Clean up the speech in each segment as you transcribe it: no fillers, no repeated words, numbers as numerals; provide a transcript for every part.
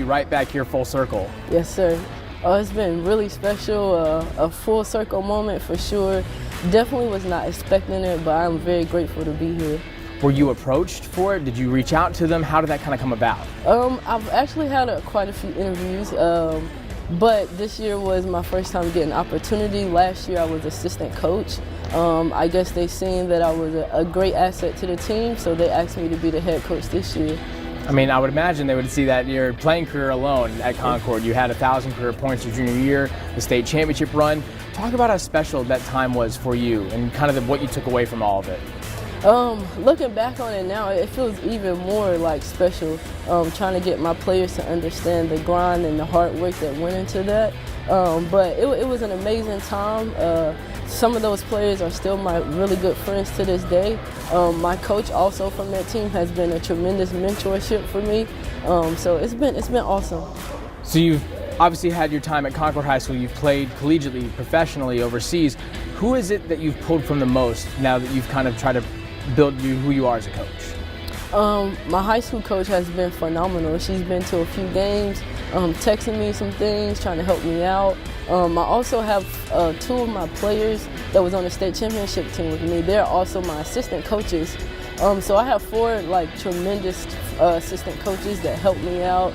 you right back here full circle. Yes, sir. It's been really special, a full circle moment for sure. Definitely was not expecting it, but I'm very grateful to be here. Were you approached for it? Did you reach out to them? How did that kind of come about? I've actually had quite a few interviews, but this year was my first time getting an opportunity. Last year I was assistant coach. I guess they seen that I was a great asset to the team, so they asked me to be the head coach this year. I mean, I would imagine they would see that in your playing career alone at Concord. You had 1,000 career points your junior year, the state championship run. Talk about how special that time was for you and kind of what you took away from all of it. Looking back on it now, it feels even more like special, trying to get my players to understand the grind and the hard work that went into that. But it was an amazing time. Some of those players are still my really good friends to this day. My coach also from that team has been a tremendous mentorship for me. So it's been awesome. So you've obviously had your time at Concord High School. You've played collegiately, professionally, overseas. Who is it that you've pulled from the most now that you've kind of tried to build who you are as a coach? My high school coach has been phenomenal. She's been to a few games, texting me some things, trying to help me out. I also have two of my players that was on the state championship team with me. They're also my assistant coaches. So I have four tremendous assistant coaches that help me out.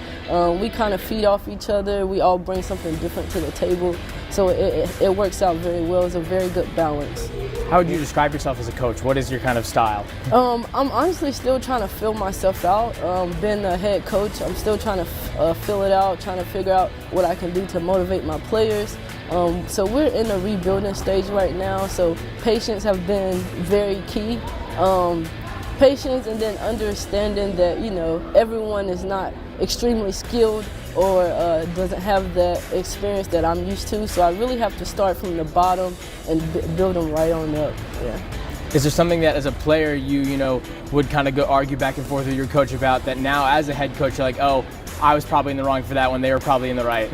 We kind of feed off each other. We all bring something different to the table. So it works out very well. It's a very good balance. How would you describe yourself as a coach? What is your kind of style? I'm honestly still trying to fill myself out. Being the head coach, I'm still trying to fill it out, trying to figure out what I can do to motivate my players. So we're in the rebuilding stage right now, so patience have been very key. Patience and then understanding that, everyone is not extremely skilled or doesn't have the experience that I'm used to. So I really have to start from the bottom and build them right on up. Yeah. Is there something that as a player you would kind of go argue back and forth with your coach about that now as a head coach you're like, oh, I was probably in the wrong for that one, they were probably in the right?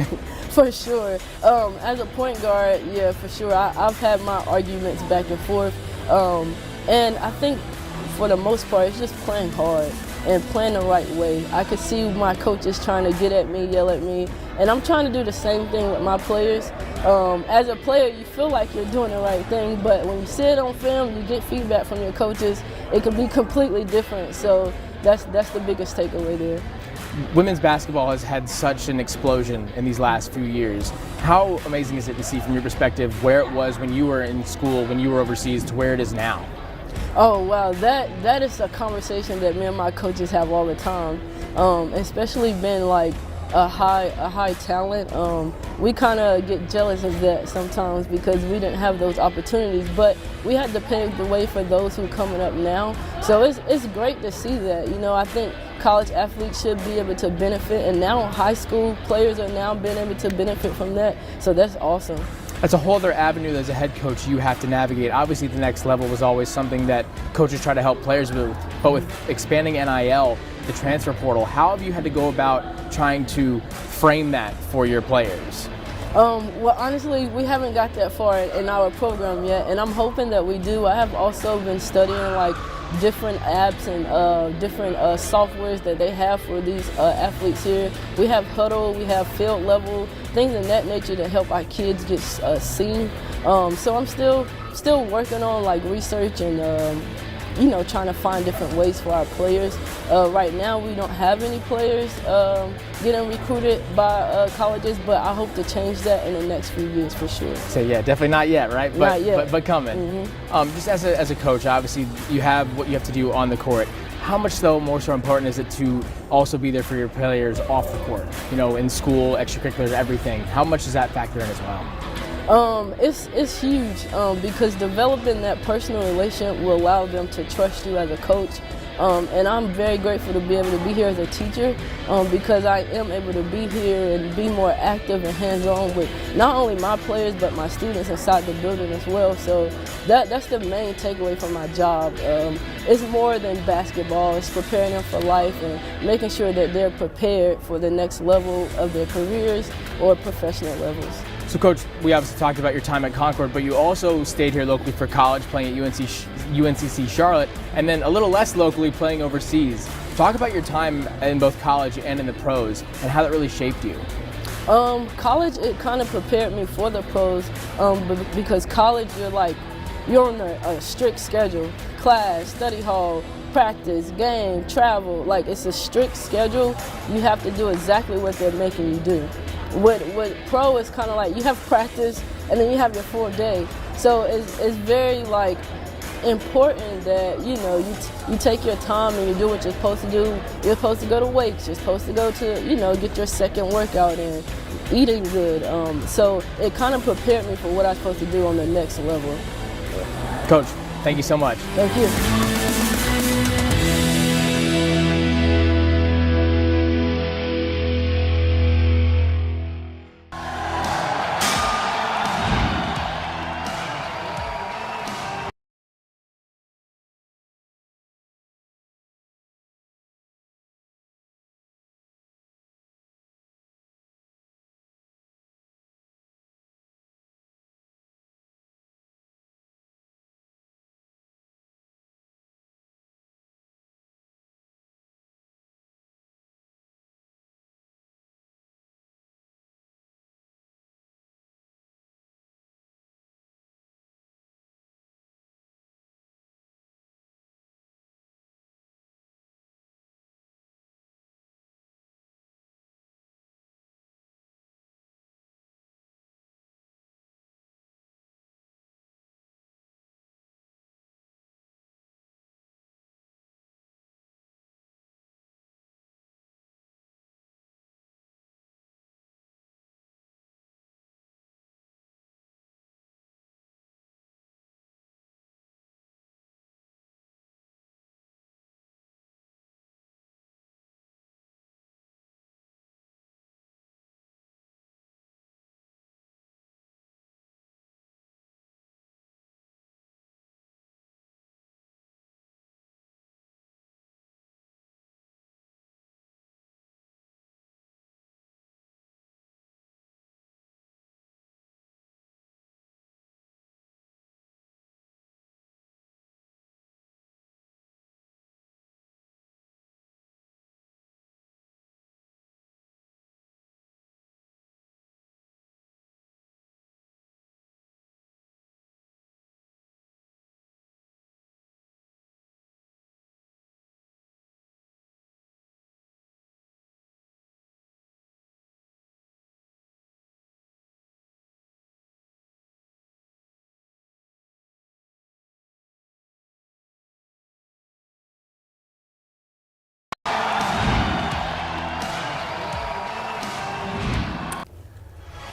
For sure. As a point guard, yeah, for sure. I've had my arguments back and forth. And I think for the most part, it's just playing hard and playing the right way. I could see my coaches trying to get at me, yell at me, and I'm trying to do the same thing with my players. As a player, you feel like you're doing the right thing, but when you see it on film, you get feedback from your coaches, it can be completely different. So that's the biggest takeaway there. Women's basketball has had such an explosion in these last few years. How amazing is it to see from your perspective where it was when you were in school, when you were overseas, to where it is now? Oh wow, that is a conversation that me and my coaches have all the time. Especially being like a high talent. We kind of get jealous of that sometimes because we didn't have those opportunities, but we had to pave the way for those who are coming up now. So it's great to see that. I think college athletes should be able to benefit, and now high school players are now being able to benefit from that. So that's awesome. That's a whole other avenue as a head coach you have to navigate. Obviously, the next level was always something that coaches try to help players with, but with expanding NIL, the transfer portal, how have you had to go about trying to frame that for your players? Well, honestly, we haven't got that far in our program yet, and I'm hoping that we do. I have also been studying different apps and different softwares that they have for these athletes here. We have Huddle, we have Field Level, things of that nature to help our kids get seen. So I'm still working on research and trying to find different ways for our players. Right now we don't have any players getting recruited by colleges, but I hope to change that in the next few years for sure. So yeah, definitely not yet, right? Not yet. But coming. Mm-hmm. Just as a coach, obviously you have what you have to do on the court. How much though more so important is it to also be there for your players off the court? In school, extracurriculars, everything. How much does that factor in as well? It's huge because developing that personal relationship will allow them to trust you as a coach. And I'm very grateful to be able to be here as a teacher because I am able to be here and be more active and hands-on with not only my players but my students inside the building as well. So that's the main takeaway from my job. It's more than basketball. It's preparing them for life and making sure that they're prepared for the next level of their careers or professional levels. So Coach, we obviously talked about your time at Concord, but you also stayed here locally for college playing at UNCC Charlotte, and then a little less locally playing overseas. Talk about your time in both college and in the pros and how that really shaped you. College, it kind of prepared me for the pros, because college, you're on a strict schedule: class, study hall, practice, game, travel. Like, it's a strict schedule. You have to do exactly what they're making you do. With pro, it's kind of like you have practice and then you have your full day. So it's very important that you take your time and you do what you're supposed to do. You're supposed to go to weights. You're supposed to go to get your second workout in, eating good. So it kind of prepared me for what I'm supposed to do on the next level. Coach, thank you so much. Thank you.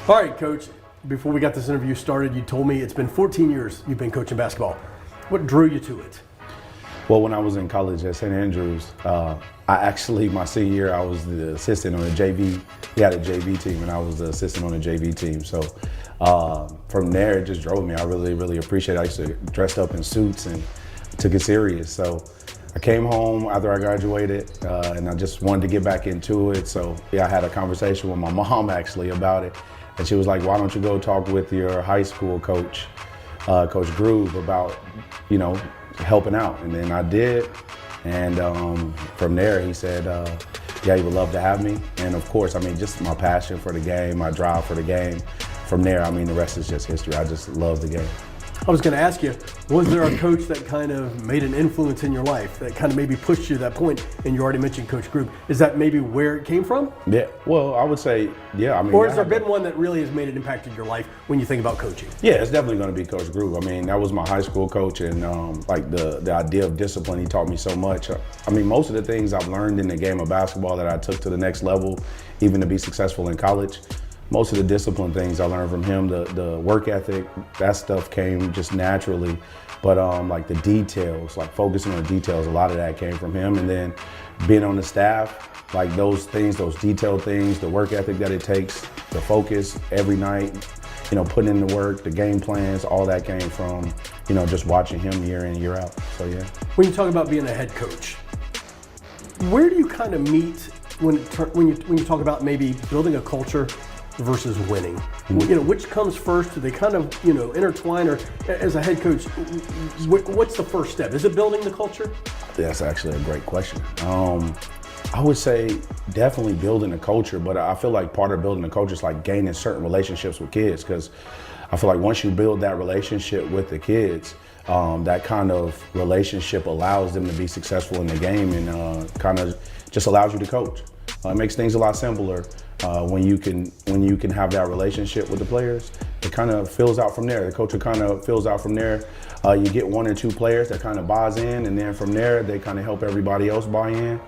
All right, Coach, before we got this interview started, you told me it's been 14 years you've been coaching basketball. What drew you to it? Well, when I was in college at St. Andrews, my senior year, I was the assistant on the JV. We had a JV team, and I was the assistant on the JV team. So from there, it just drove me. I really, really appreciate it. I used to dress up in suits and took it serious. So I came home after I graduated, and I just wanted to get back into it. So I had a conversation with my mom actually about it. And she was like, why don't you go talk with your high school coach, Coach Groove, about, helping out. And then I did. And from there, he said, he would love to have me. And of course, just my passion for the game, my drive for the game. From there, the rest is just history. I just love the game. I was going to ask you, was there a coach that kind of made an influence in your life, that kind of maybe pushed you to that point? And you already mentioned Coach Groove. Is that maybe where it came from? Yeah, well, I would say, yeah. Or has there been one that really has made an impact in your life when you think about coaching? Yeah, it's definitely going to be Coach Groove. That was my high school coach, and the idea of discipline, he taught me so much. Most of the things I've learned in the game of basketball that I took to the next level, even to be successful in college, most of the discipline things I learned from him, the work ethic, that stuff came just naturally. But the details, focusing on the details, a lot of that came from him. And then being on the staff, those things, those detailed things, the work ethic that it takes, the focus every night, putting in the work, the game plans, all that came from, just watching him year in, year out. So yeah. When you talk about being a head coach, where do you kind of meet when you talk about maybe building a culture versus winning? You know, which comes first? Do they kind of, you know, intertwine? Or as a head coach, what's the first step? Is it building the culture? That's actually a great question. I would say definitely building a culture, but I feel like part of building a culture is like gaining certain relationships with kids, because I feel like once you build that relationship with the kids, that kind of relationship allows them to be successful in the game, and kind of just allows you to coach. It makes things a lot simpler when you can have that relationship with the players. It kind of fills out from there. The culture kind of fills out from there. You get 1 or 2 players that kind of buys in, and then from there they kind of help everybody else buy in.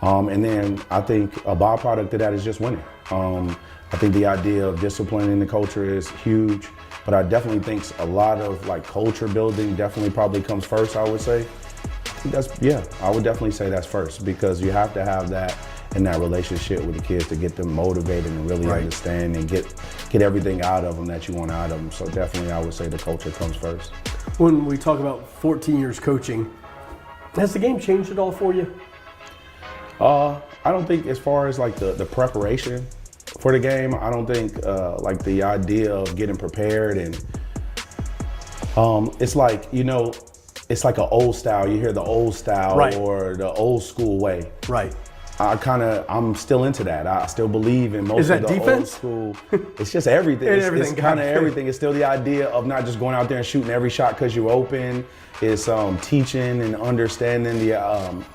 And then I think a byproduct of that is just winning. I think the idea of discipline in the culture is huge, but I definitely think a lot of like culture building definitely probably comes first, I would say. I would definitely say that's first, because you have to have that in that relationship with the kids to get them motivated and really understand and get everything out of them that you want out of them. So definitely I would say the culture comes first. When we talk about 14 years coaching, has the game changed at all for you? I don't think, as far as like the preparation for the game, I don't think like the idea of getting prepared, and it's like, you know, it's like an old style. You hear the old style or the old school way. Right. I'm still into that. I still believe in most Is that of the defense? old school. It's just everything. It's kind of everything. It's still the idea of not just going out there and shooting every shot because you're open. It's teaching and understanding the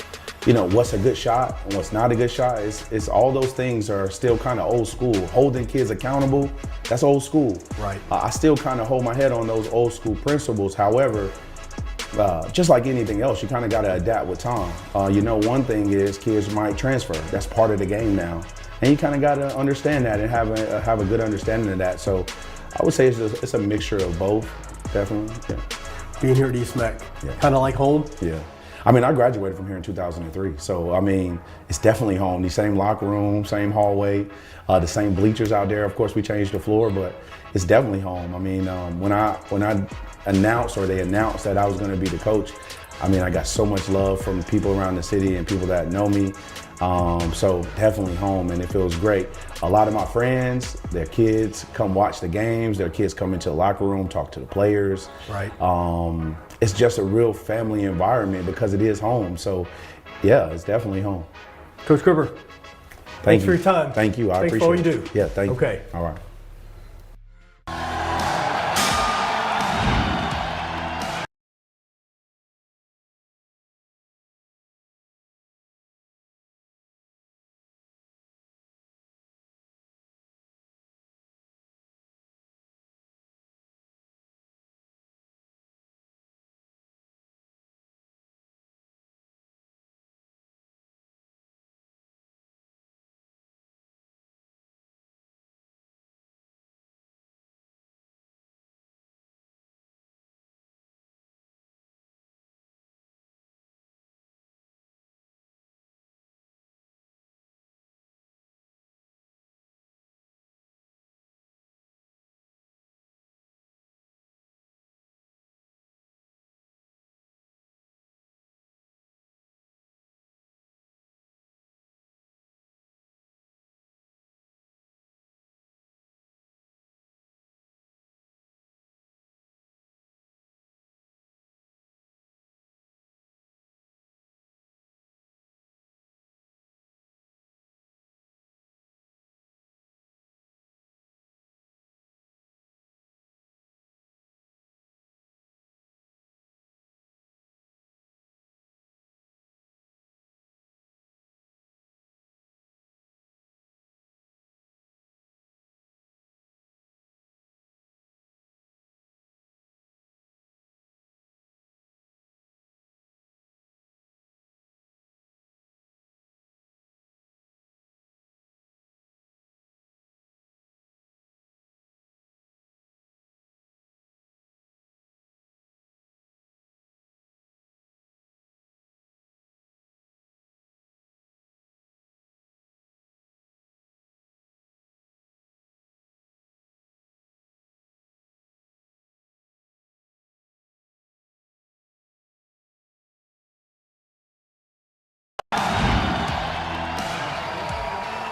you know, what's a good shot and what's not a good shot. It's all those things are still kind of old school. Holding kids accountable, that's old school. Right. I still kind of hold my head on those old school principles. However, just like anything else, you kind of got to adapt with time. You know, one thing is kids might transfer. That's part of the game now. And you kind of got to understand that and have a good understanding of that. So I would say it's a mixture of both, definitely. Yeah. Being here at East Mac, kind of like home? Yeah. I mean, I graduated from here in 2003. So, I mean, it's definitely home. The same locker room, same hallway, the same bleachers out there. Of course, we changed the floor, but it's definitely home. I mean, when I announced, or they announced that I was going to be the coach, I mean, I got so much love from people around the city and people that know me. So definitely home, and it feels great. A lot of my friends, their kids come watch the games. Their kids come into the locker room, talk to the players. Right. It's just a real family environment because it is home. So yeah, it's definitely home. Coach Cripper, thanks for your time. Thank you. I appreciate it. Thanks for all you do. Yeah, thank you. Okay. All right.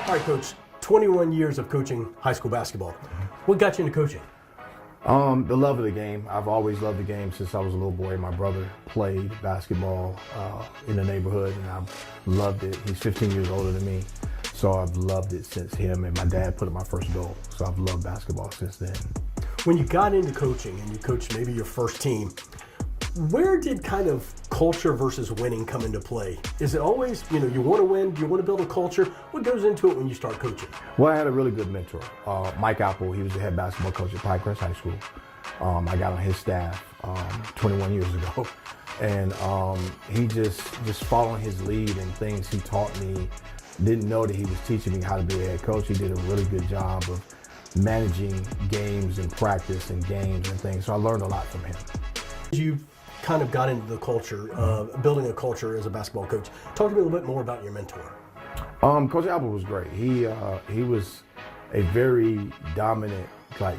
All right, Coach. 21 years of coaching high school basketball. What got you into coaching? The love of the game. I've always loved the game since I was a little boy. My brother played basketball in the neighborhood, and I've loved it. He's 15 years older than me, so I've loved it since him and my dad put up my first goal. So I've loved basketball since then. When you got into coaching and you coached maybe your first team, where did kind of culture versus winning come into play? Is it always, you want to win? Do you want to build a culture? What goes into it when you start coaching? Well, I had a really good mentor, Mike Apple. He was the head basketball coach at Pinecrest High School. I got on his staff 21 years ago, and he just following his lead and things he taught me. Didn't know that he was teaching me how to be a head coach. He did a really good job of managing games and practice and games and things. So I learned a lot from him. You kind of got into the culture, building a culture as a basketball coach. Talk to me a little bit more about your mentor. Coach Apple was great. He was a very dominant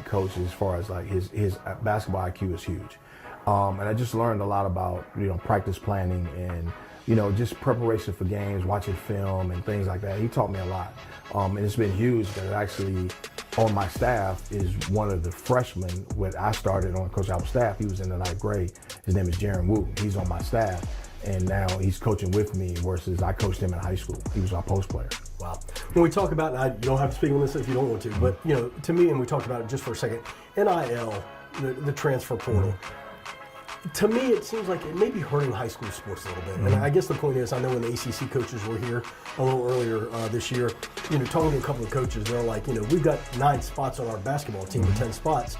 coach as far as his basketball IQ is huge, and I just learned a lot about practice planning and just preparation for games, watching film and things like that. He taught me a lot, and it's been huge that actually on my staff is one of the freshmen when I started on Coach Apple's staff. He was in the 9th grade. His name is Jaron Wooten. He's on my staff, and now he's coaching with me versus I coached him in high school. He was our post player. Wow. When we talk about, you don't have to speak on this if you don't want to, but to me, and we talked about it just for a second, NIL, the transfer portal. To me, it seems like it may be hurting high school sports a little bit. And I guess the point is, I know when the ACC coaches were here a little earlier this year, talking to a couple of coaches, they're like, we've got 9 spots on our basketball team with 10 spots.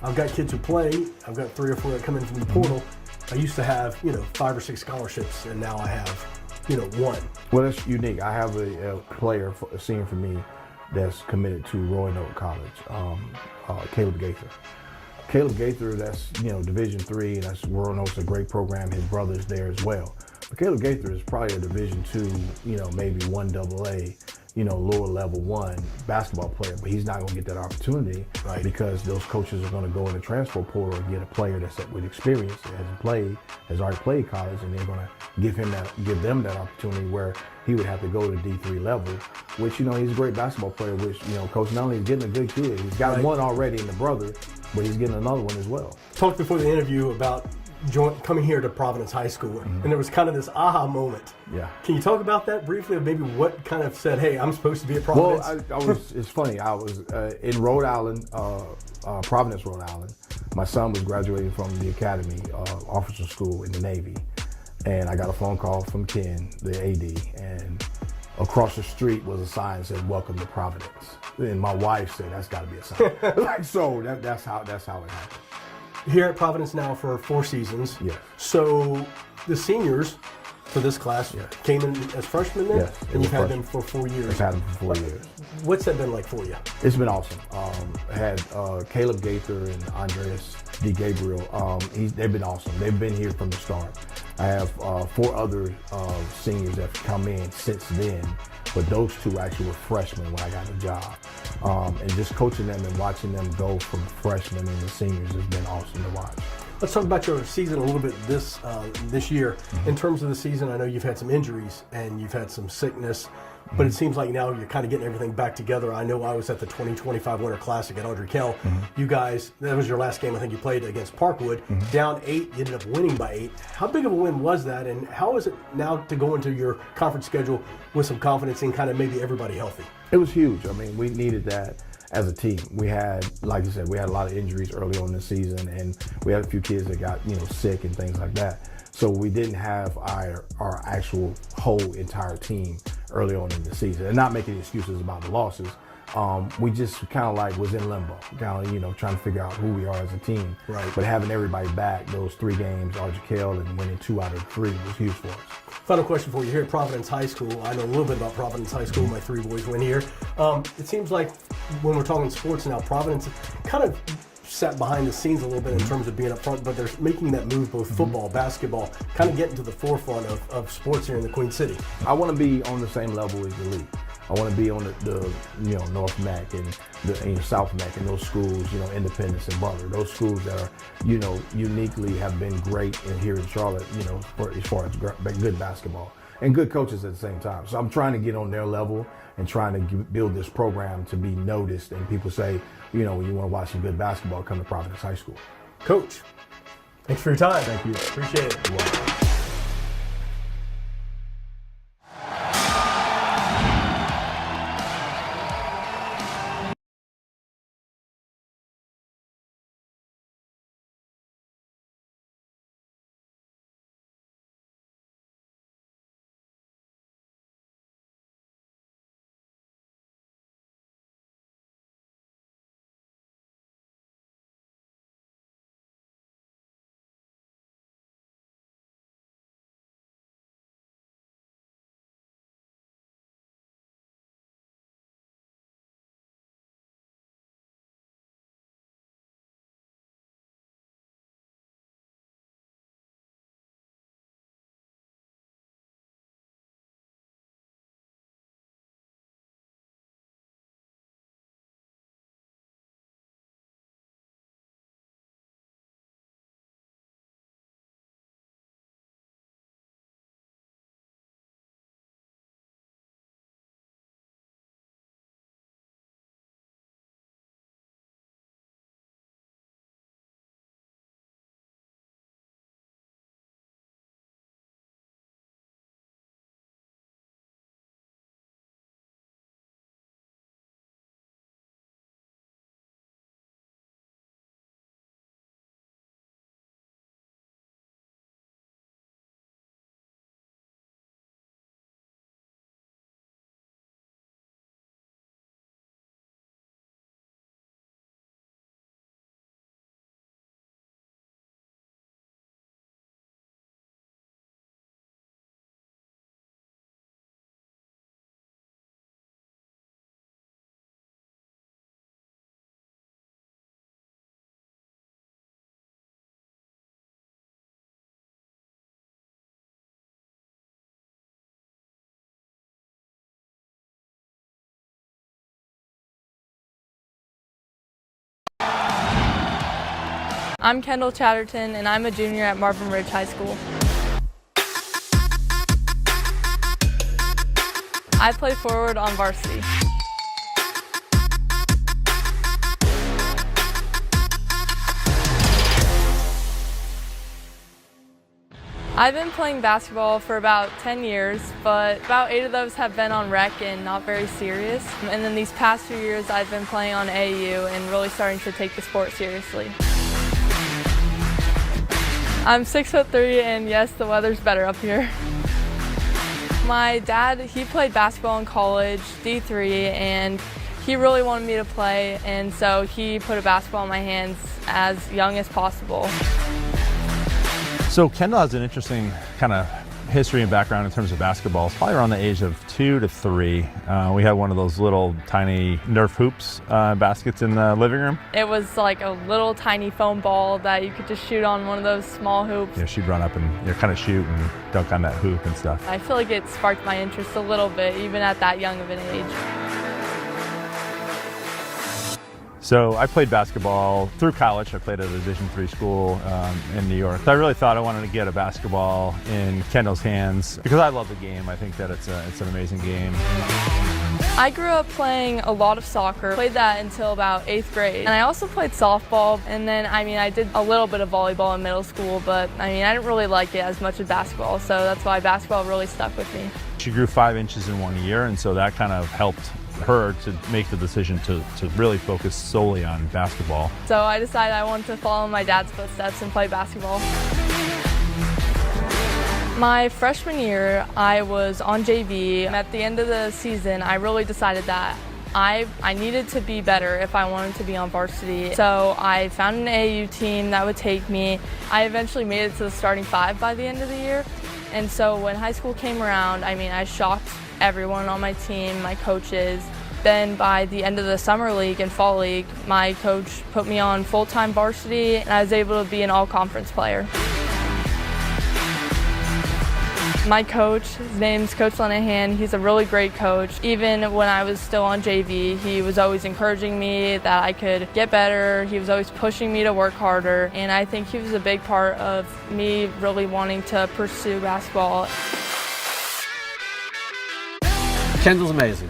I've got kids who play. I've got 3 or 4 that come in from the portal. I used to have, 5 or 6 scholarships, and now I have, 1. Well, that's unique. I have a player, a senior for me, that's committed to Roanoke College, Caleb Gaither. Caleb Gaither, that's Division III, and that's Roanoke's a great program. His brother's there as well. But Caleb Gaither is probably a Division II, maybe 1AA, lower level 1 basketball player. But he's not going to get that opportunity because those coaches are going to go in the transfer portal and get a player that's with experience, that has already played college, and they're going to give them that opportunity where he would have to go to D3 level, which he's a great basketball player. Which Coach not only is getting a good kid, he's got one already in the brother, but he's getting another one as well. Talked before the interview about coming here to Providence High School, and there was kind of this aha moment. Yeah. Can you talk about that briefly? Maybe what kind of said, "Hey, I'm supposed to be at Providence"? Well, it's funny. I was in Rhode Island, Providence, Rhode Island. My son was graduating from the academy, officer school in the Navy, and I got a phone call from Ken, the AD, and across the street was a sign that said, "Welcome to Providence." And my wife said, "That's got to be a sign." So that's how it happened. Here at Providence now for 4 seasons. Yes. So the seniors for this class came in as freshmen then? Yes. And you've had them for 4 years. I've had them for 4 years. What's that been like for you? It's been awesome. I had Caleb Gaither and Andreas D. Gabriel. They've been awesome. They've been here from the start. I have 4 other seniors that have come in since then, but those 2 actually were freshmen when I got the job. And just coaching them and watching them go from freshmen into seniors has been awesome to watch. Let's talk about your season a little bit this year. In terms of the season, I know you've had some injuries and you've had some sickness, but it seems like now you're kind of getting everything back together. I know I was at the 2025 Winter Classic at Audrey Kell. You guys, that was your last game I think you played against Parkwood. Down 8, you ended up winning by 8. How big of a win was that, and how is it now to go into your conference schedule with some confidence and kind of maybe everybody healthy? It was huge. I mean, we needed that as a team. We had, like you said, we had a lot of injuries early on this season, and we had a few kids that got sick and things like that. So we didn't have our actual whole entire team early on in the season, and not making excuses about the losses. We just kind of was in limbo, kind of trying to figure out who we are as a team. Right. But having everybody back, those 3 games, Audrey Kell, and winning 2 out of 3 was huge for us. Final question for you. Here at Providence High School, I know a little bit about Providence High School. My 3 boys went here. It seems like when we're talking sports now, Providence kind of sat behind the scenes a little bit in terms of being up front, but they're making that move, both football, basketball, kind of getting to the forefront of sports here in the Queen City. I want to be on the same level as the league. I want to be on the North Mac and the South Mac and those schools, Independence and Butler. Those schools that are, uniquely have been great in here in Charlotte, as far as good basketball. and good coaches at the same time. So I'm trying to get on their level and trying to build this program to be noticed. And people say, when you want to watch some good basketball, come to Providence High School. Coach, thanks for your time. Thank you. Appreciate it. You're welcome. I'm Kendall Chatterton, and I'm a junior at Marvin Ridge High School. I play forward on varsity. I've been playing basketball for about 10 years, but about 8 of those have been on rec and not very serious. And then these past few years I've been playing on AAU and really starting to take the sport seriously. I'm 6'3", and yes, the weather's better up here. My dad, he played basketball in college, D3, and he really wanted me to play, and so he put a basketball in my hands as young as possible. So Kendall has an interesting kind of history and background in terms of basketball. It's probably around the age of 2 to 3. We had one of those little tiny Nerf hoops baskets in the living room. It was like a little tiny foam ball that you could just shoot on one of those small hoops. She'd run up and kind of shoot and dunk on that hoop and stuff. I feel like it sparked my interest a little bit, even at that young of an age. So I played basketball through college. I played at a Division III school in New York. I really thought I wanted to get a basketball in Kendall's hands because I love the game. I think that it's an amazing game. I grew up playing a lot of soccer, played that until about 8th grade. And I also played softball, and then I did a little bit of volleyball in middle school, but I didn't really like it as much as basketball, so that's why basketball really stuck with me. She grew 5 inches in 1 year, and so that kind of helped her to make the decision to really focus solely on basketball. So I decided I wanted to follow my dad's footsteps and play basketball. My freshman year, I was on JV. At the end of the season, I really decided that I needed to be better if I wanted to be on varsity. So I found an AAU team that would take me. I eventually made it to the starting 5 by the end of the year. And so when high school came around, I shocked everyone on my team, my coaches. Then by the end of the summer league and fall league, my coach put me on full-time varsity, and I was able to be an all-conference player. My coach, his name's Coach Lenahan. He's a really great coach. Even when I was still on JV, he was always encouraging me that I could get better. He was always pushing me to work harder, and I think he was a big part of me really wanting to pursue basketball. Kendall's amazing.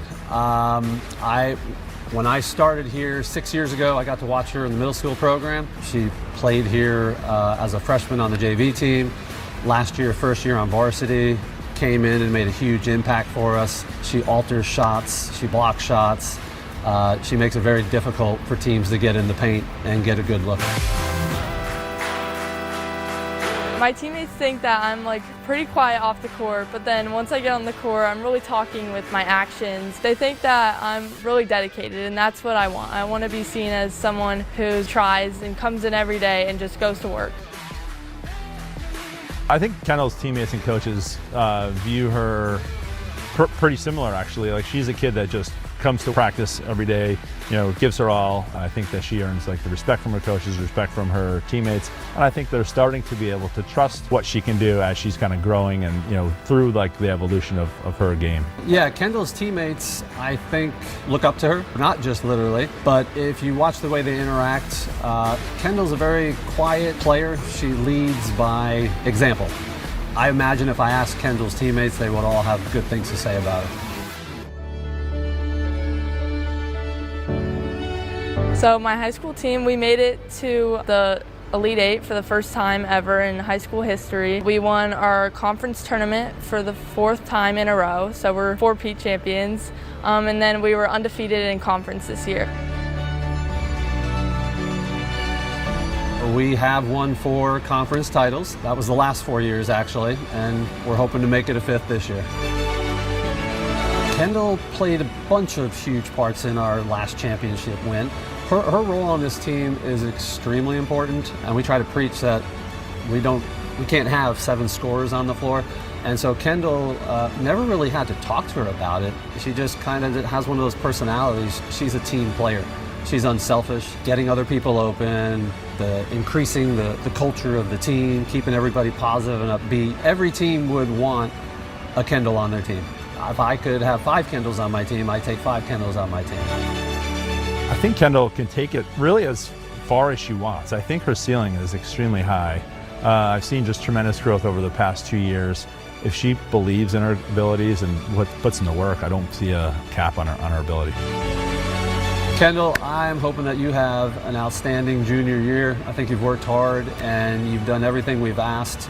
When I started here 6 years ago, I got to watch her in the middle school program. She played here as a freshman on the JV team. Last year, first year on varsity, came in and made a huge impact for us. She alters shots, she blocks shots. She makes it very difficult for teams to get in the paint and get a good look. My teammates think that I'm like pretty quiet off the court, but then once I get on the court, I'm really talking with my actions. They think that I'm really dedicated, and that's what I want. I want to be seen as someone who tries and comes in every day and just goes to work. I think Kendall's teammates and coaches view her pretty similar, actually. Like, she's a kid that just comes to practice every day, gives her all. I think that she earns like the respect from her coaches, respect from her teammates, and I think they're starting to be able to trust what she can do as she's kind of growing and through like the evolution of her game. Yeah, Kendall's teammates, I think, look up to her, not just literally, but if you watch the way they interact, Kendall's a very quiet player. She leads by example. I imagine if I asked Kendall's teammates, they would all have good things to say about her. So my high school team, we made it to the Elite Eight for the first time ever in high school history. We won our conference tournament for the 4th time in a row, so we're 4-peat champions. And then we were undefeated in conference this year. We have won 4 conference titles. That was the last 4 years, actually, and we're hoping to make it a 5th this year. Kendall played a bunch of huge parts in our last championship win. Her role on this team is extremely important, and we try to preach that we can't have 7 scorers on the floor. And so Kendall never really had to talk to her about it. She just kind of has one of those personalities. She's a team player. She's unselfish, getting other people open, increasing the culture of the team, keeping everybody positive and upbeat. Every team would want a Kendall on their team. If I could have 5 Kendalls on my team, I'd take 5 Kendalls on my team. I think Kendall can take it really as far as she wants. I think her ceiling is extremely high. I've seen just tremendous growth over the past 2 years. If she believes in her abilities and puts in the work, I don't see a cap on her ability. Kendall, I'm hoping that you have an outstanding junior year. I think you've worked hard and you've done everything we've asked.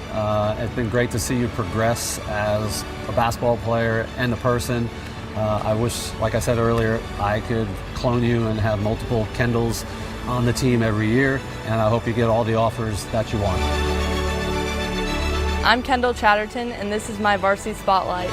It's been great to see you progress as a basketball player and a person. I wish, like I said earlier, I could clone you and have multiple Kendalls on the team every year, and I hope you get all the offers that you want. I'm Kendall Chatterton, and this is my Varsity Spotlight.